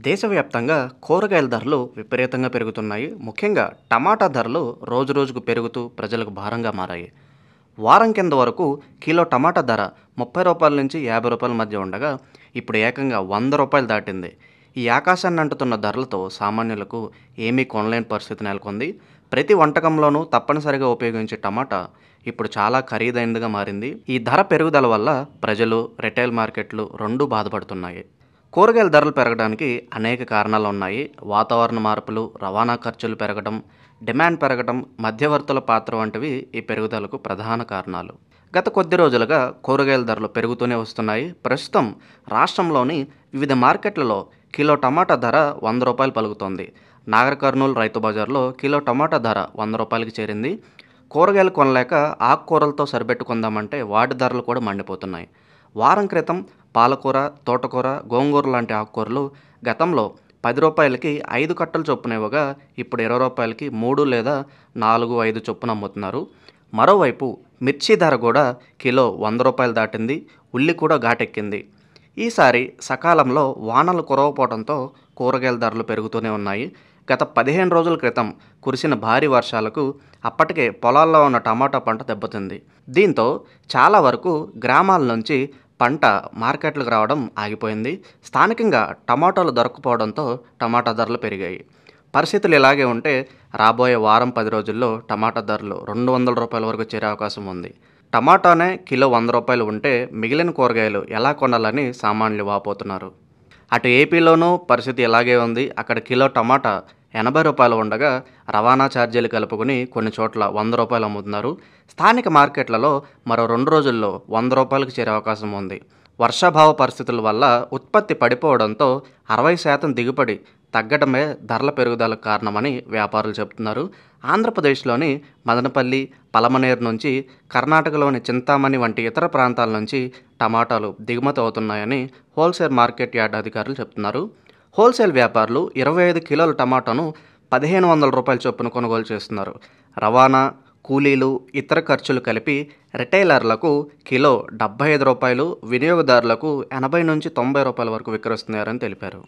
దేశవ్యాప్తంగా కూరగాయల ధరలు విపరీతంగా పెరుగుతున్నాయి. ముఖ్యంగా టమాటా ధరలు రోజురోజుకు పెరుగుతూ ప్రజలకు భారంగా మారాయి. వారం కింద వరకు కిలో టమాటా ధర రూ. 30 నుంచి రూ. 50 మధ్య ఉండగా ఇప్పుడు ఏకంగా రూ. 100 దాటింది. ఈ ఆకాశాన్ని అంటుతున్న ధరలతో సామాన్యులకు ఏమీ కొనలేని పరిస్థితి నెలకొంది. ప్రతి వంటకంలోనూ తప్పనిసరిగా ఉపయోగించే టమాటా ఇప్పుడు చాలా ఖరీదైనదిగా మారింది. ఈ ధర పెరుగుదల వల్ల ప్రజలు, రిటైల్ మార్కెట్లు రెండూ బాధపడుతున్నాయి. కూరగాయల ధరలు పెరగడానికి అనేక కారణాలు ఉన్నాయి. వాతావరణ మార్పులు, రవాణా ఖర్చులు పెరగడం, డిమాండ్ పెరగడం, మధ్యవర్తుల పాత్ర వంటివి ఈ పెరుగుదలకు ప్రధాన కారణాలు. గత కొద్ది రోజులుగా కూరగాయల ధరలు పెరుగుతూనే వస్తున్నాయి. ప్రస్తుతం రాష్ట్రంలోని వివిధ మార్కెట్లలో కిలో టమాటా ధర రూ. 100 పలుకుతోంది. నాగర్ కర్నూలు రైతు బజార్లో కిలో టమాటా ధర రూ. 100కి చేరింది. కూరగాయలు కొనలేక ఆకుకూరలతో సరిపెట్టుకుందామంటే వాటి ధరలు కూడా మండిపోతున్నాయి. వారం క్రితం పాలకూర, తోటకూర, గోంగూర లాంటి ఆకుకూరలు గతంలో రూ. 10కి 5 కట్టలు చొప్పున ఇవ్వగా ఇప్పుడు రూ. 20కి 3 లేదా 4, 5 చొప్పున అమ్ముతున్నారు. మరోవైపు మిర్చి ధర కూడా కిలో రూ. 100 దాటింది. ఉల్లి కూడా ఘాటెక్కింది. ఈసారి సకాలంలో వానలు కురవపోవడంతో కూరగాయల ధరలు పెరుగుతూనే ఉన్నాయి. గత 15 రోజుల క్రితం కురిసిన భారీ వర్షాలకు అప్పటికే పొలాల్లో ఉన్న టమాటా పంట దెబ్బతింది. దీంతో చాలా వరకు గ్రామాల నుంచి పంట మార్కెట్లకు రావడం ఆగిపోయింది. స్థానికంగా టమాటాలు దొరకకపోవడంతో టమాటా ధరలు పెరిగాయి. పరిస్థితులు ఇలాగే ఉంటే రాబోయే వారం 10 రోజుల్లో టమాటా ధరలు రూ. 200 వరకు చేరే అవకాశం ఉంది. టమాటానే కిలో రూ. 100 ఉంటే మిగిలిన కూరగాయలు ఎలా కొనాలని సామాన్యులు వాపోతున్నారు. అటు ఏపీలోనూ పరిస్థితి ఇలాగే ఉంది. అక్కడ కిలో టమాటా రూ. 80 ఉండగా రవాణా ఛార్జీలు కలుపుకొని కొన్ని చోట్ల రూ. 100 అమ్ముతున్నారు. స్థానిక మార్కెట్లలో మరో 2 రోజుల్లో రూ. 100కి చేరే అవకాశం ఉంది. వర్షాభావ పరిస్థితుల వల్ల ఉత్పత్తి పడిపోవడంతో 60% దిగుబడి తగ్గడమే ధరల పెరుగుదలకు కారణమని వ్యాపారులు చెబుతున్నారు. ఆంధ్రప్రదేశ్లోని మదనపల్లి, పలమనేరు నుంచి, కర్ణాటకలోని చింతామణి వంటి ఇతర ప్రాంతాల నుంచి టమాటాలు దిగుమతి అవుతున్నాయని హోల్సేల్ మార్కెట్ యార్డ్ అధికారులు చెబుతున్నారు. హోల్సేల్ వ్యాపారులు 25 కిలోల టమాటాను రూ. 1,500 చొప్పున కొనుగోలు చేస్తున్నారు. రవాణా, కూలీలు, ఇతర ఖర్చులు కలిపి రిటైలర్లకు కిలో రూ. 75, వినియోగదారులకు రూ. 80 నుంచి రూ. 90 వరకు విక్రయిస్తున్నారని తెలిపారు.